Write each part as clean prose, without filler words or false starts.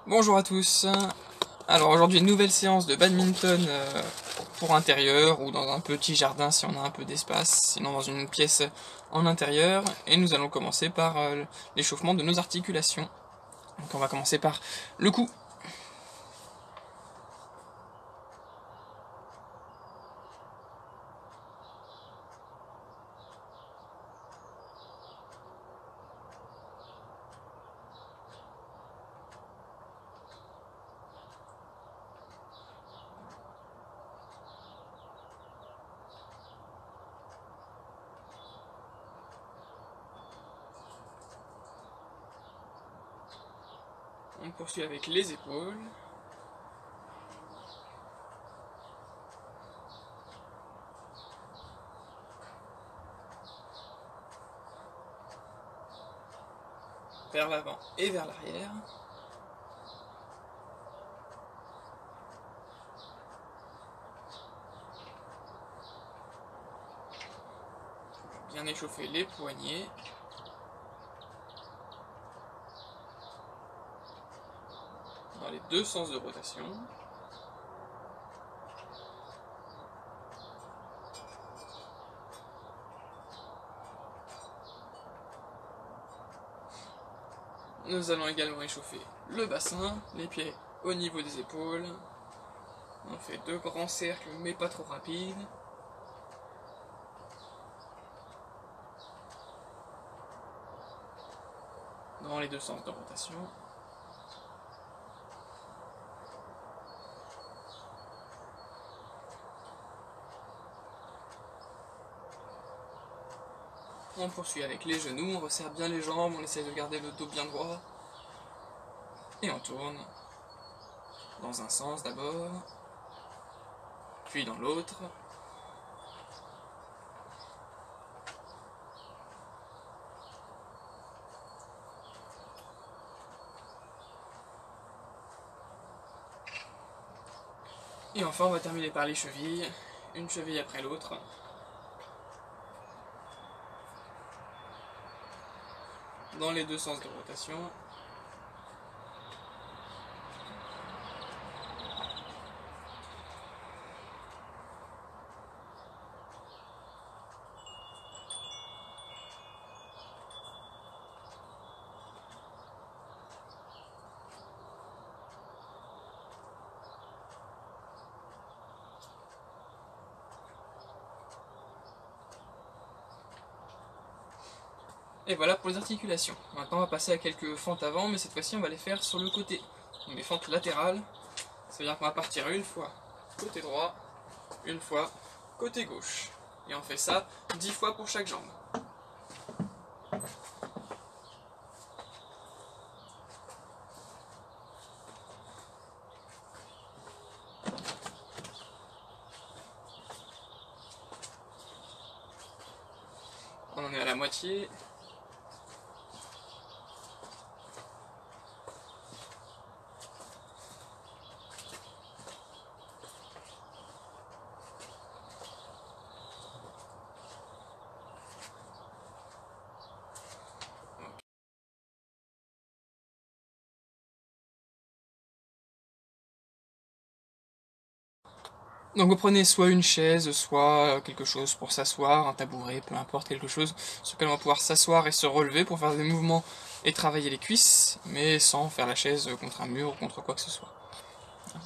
Bonjour à tous. Alors aujourd'hui une nouvelle séance de badminton pour intérieur ou dans un petit jardin si on a un peu d'espace, sinon dans une pièce en intérieur. Et nous allons commencer par l'échauffement de nos articulations. Donc on va commencer par le cou. On poursuit avec les épaules. Vers l'avant et vers l'arrière. Bien échauffer les poignets. Dans les deux sens de rotation. Nous allons également échauffer le bassin, les pieds au niveau des épaules. On fait deux grands cercles mais pas trop rapides. Dans les deux sens de rotation. On poursuit avec les genoux, on resserre bien les jambes, on essaie de garder le dos bien droit. Et on tourne dans un sens d'abord, puis dans l'autre. Et enfin on va terminer par les chevilles, une cheville après l'autre. Dans les deux sens de rotation. Et voilà pour les articulations. Maintenant on va passer à quelques fentes avant, mais cette fois-ci on va les faire sur le côté. Donc des fentes latérales, ça veut dire qu'on va partir une fois côté droit, une fois côté gauche. Et on fait ça 10 fois pour chaque jambe. On en est à la moitié. Donc vous prenez soit une chaise, soit quelque chose pour s'asseoir, un tabouret, peu importe, quelque chose sur lequel on va pouvoir s'asseoir et se relever pour faire des mouvements et travailler les cuisses, mais sans faire la chaise contre un mur ou contre quoi que ce soit.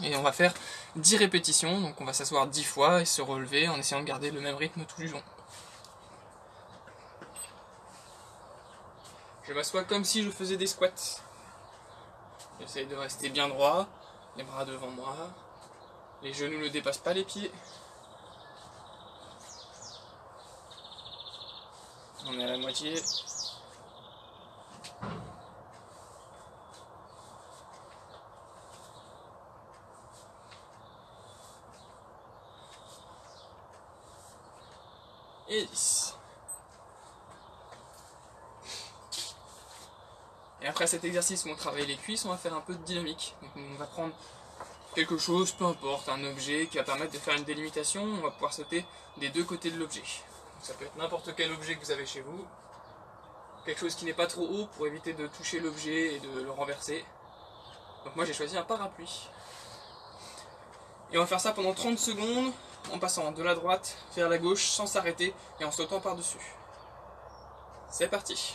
Et on va faire 10 répétitions, donc on va s'asseoir 10 fois et se relever en essayant de garder le même rythme tout du long. Je m'assois comme si je faisais des squats. J'essaye de rester bien droit, les bras devant moi, les genoux ne dépassent pas les pieds. On est à la moitié. Et 10. Et après cet exercice où on travaille les cuisses, on va faire un peu de dynamique. Donc on va prendre quelque chose, peu importe, un objet qui va permettre de faire une délimitation, on va pouvoir sauter des deux côtés de l'objet. Ça peut être n'importe quel objet que vous avez chez vous, quelque chose qui n'est pas trop haut pour éviter de toucher l'objet et de le renverser. Donc moi j'ai choisi un parapluie. Et on va faire ça pendant 30 secondes, en passant de la droite vers la gauche sans s'arrêter et en sautant par-dessus. C'est parti.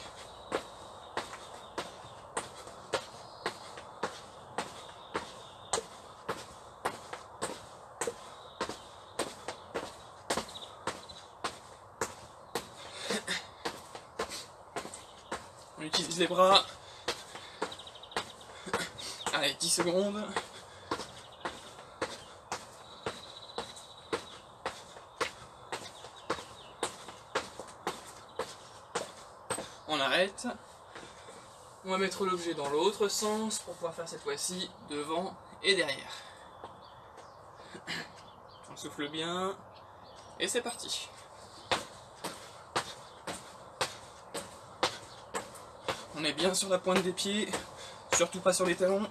On utilise les bras. Allez, 10 secondes. On arrête. On va mettre l'objet dans l'autre sens pour pouvoir faire cette fois-ci devant et derrière. On souffle bien. Et c'est parti. On est bien sur la pointe des pieds, surtout pas sur les talons.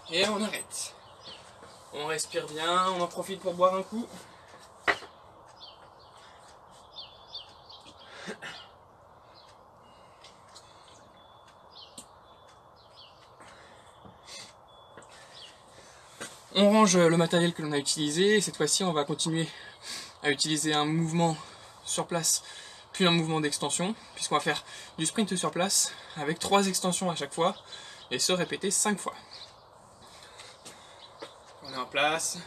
Et on arrête. On respire bien, on en profite pour boire un coup. On range le matériel que l'on a utilisé et cette fois-ci on va continuer à utiliser un mouvement sur place puis un mouvement d'extension puisqu'on va faire du sprint sur place avec 3 extensions à chaque fois et se répéter 5 fois. On est en place,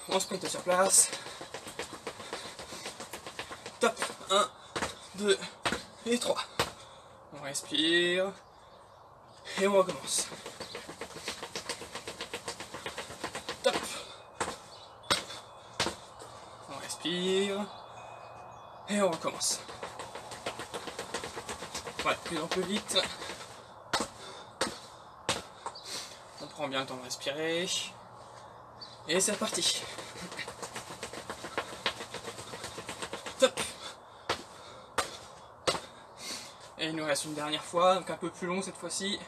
on sprint sur place, top, 1, 2 et 3. On respire et on recommence. Top. On respire et on recommence. Ouais, plus en plus vite. On prend bien le temps de respirer. Et c'est reparti. Top. Et il nous reste une dernière fois, donc un peu plus long cette fois-ci.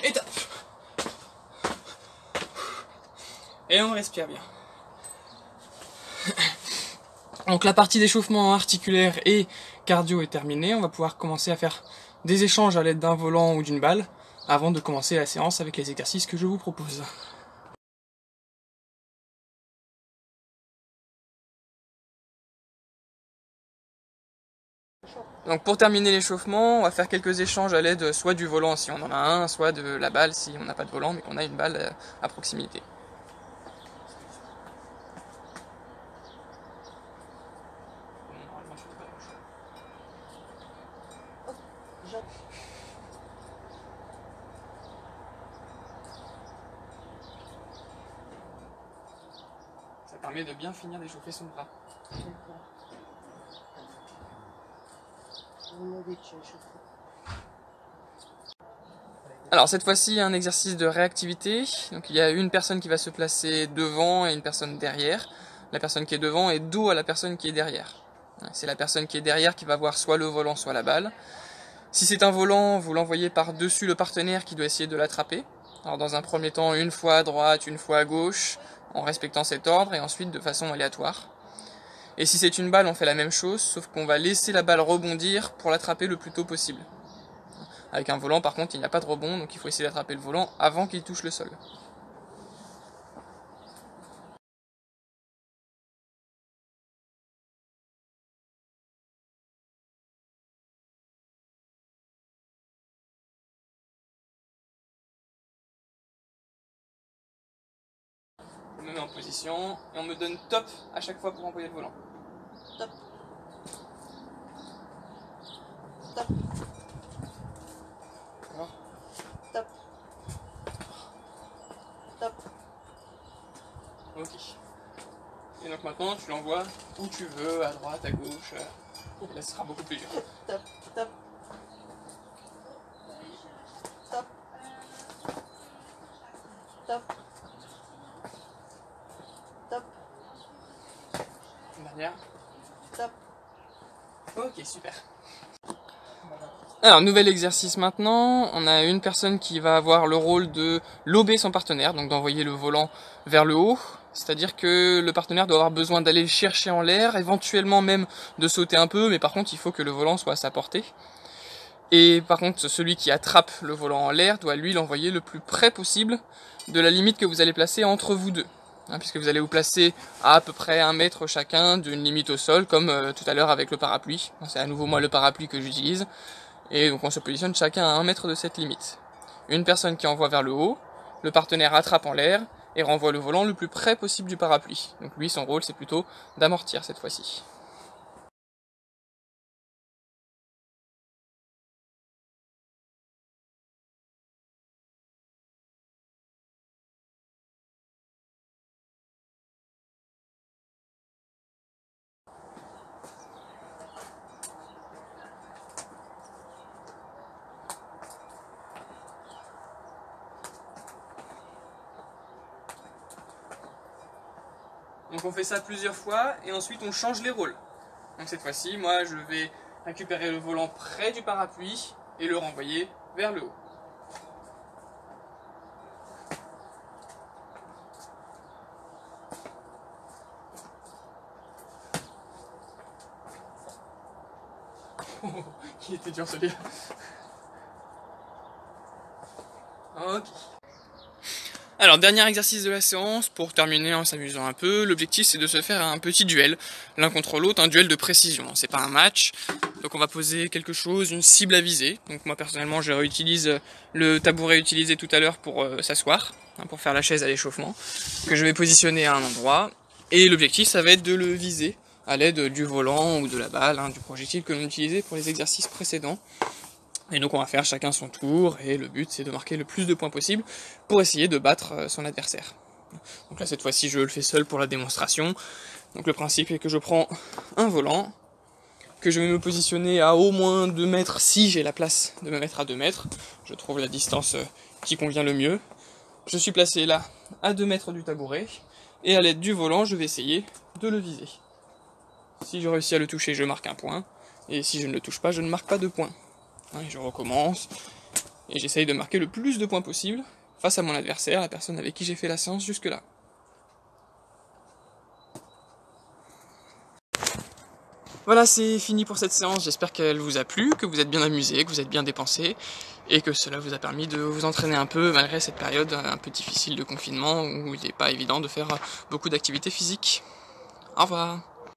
Et top. Et on respire bien. Donc la partie d'échauffement articulaire et cardio est terminée. On va pouvoir commencer à faire des échanges à l'aide d'un volant ou d'une balle avant de commencer la séance avec les exercices que je vous propose. Donc pour terminer l'échauffement, on va faire quelques échanges à l'aide soit du volant si on en a un, soit de la balle si on n'a pas de volant mais qu'on a une balle à proximité. Ça permet de bien finir d'échauffer son bras. Alors cette fois-ci un exercice de réactivité, donc il y a une personne qui va se placer devant et une personne derrière. La personne qui est devant est dos à la personne qui est derrière. C'est la personne qui est derrière qui va voir soit le volant soit la balle. Si c'est un volant, vous l'envoyez par-dessus le partenaire qui doit essayer de l'attraper. Alors dans un premier temps, une fois à droite, une fois à gauche, en respectant cet ordre, et ensuite de façon aléatoire. Et si c'est une balle, on fait la même chose, sauf qu'on va laisser la balle rebondir pour l'attraper le plus tôt possible. Avec un volant, par contre, il n'y a pas de rebond, donc il faut essayer d'attraper le volant avant qu'il touche le sol. On me met en position et on me donne top à chaque fois pour envoyer le volant. Top. Top. D'accord. Top. Top. Ok. Et donc maintenant tu l'envoies où tu veux, à droite, à gauche. Et là ce sera beaucoup plus dur. Top. Top. Top. Top. dernière. Top. Ok, super. Alors, nouvel exercice maintenant. On a une personne qui va avoir le rôle de lober son partenaire, donc d'envoyer le volant vers le haut. C'est-à-dire que le partenaire doit avoir besoin d'aller le chercher en l'air, éventuellement même de sauter un peu, mais par contre, il faut que le volant soit à sa portée. Et par contre, celui qui attrape le volant en l'air doit lui l'envoyer le plus près possible de la limite que vous allez placer entre vous deux. Puisque vous allez vous placer à peu près 1 mètre chacun d'une limite au sol, comme tout à l'heure avec le parapluie. C'est à nouveau moi le parapluie que j'utilise. Et donc on se positionne chacun à 1 mètre de cette limite. Une personne qui envoie vers le haut, le partenaire attrape en l'air et renvoie le volant le plus près possible du parapluie. Donc lui, son rôle, c'est plutôt d'amortir cette fois-ci. Donc on fait ça plusieurs fois et ensuite on change les rôles. Donc cette fois-ci, moi je vais récupérer le volant près du parapluie et le renvoyer vers le haut. Il était dur celui-là. Ok. Alors, dernier exercice de la séance, pour terminer en s'amusant un peu, l'objectif c'est de se faire un petit duel, l'un contre l'autre, un duel de précision, c'est pas un match. Donc on va poser quelque chose, une cible à viser. Donc moi personnellement je réutilise le tabouret utilisé tout à l'heure pour s'asseoir, pour faire la chaise à l'échauffement, que je vais positionner à un endroit. Et l'objectif ça va être de le viser à l'aide du volant ou de la balle, du projectile que l'on utilisait pour les exercices précédents. Et donc on va faire chacun son tour, et le but c'est de marquer le plus de points possible pour essayer de battre son adversaire. Donc là cette fois-ci je le fais seul pour la démonstration. Donc le principe est que je prends un volant, que je vais me positionner à au moins 2 mètres si j'ai la place de me mettre à 2 mètres. Je trouve la distance qui convient le mieux. Je suis placé là à 2 mètres du tabouret, et à l'aide du volant je vais essayer de le viser. Si je réussis à le toucher je marque un point, et si je ne le touche pas je ne marque pas de point. Et je recommence, et j'essaye de marquer le plus de points possible face à mon adversaire, la personne avec qui j'ai fait la séance jusque-là. Voilà, c'est fini pour cette séance, j'espère qu'elle vous a plu, que vous êtes bien amusés, que vous êtes bien dépensés, et que cela vous a permis de vous entraîner un peu malgré cette période un peu difficile de confinement où il n'est pas évident de faire beaucoup d'activités physiques. Au revoir.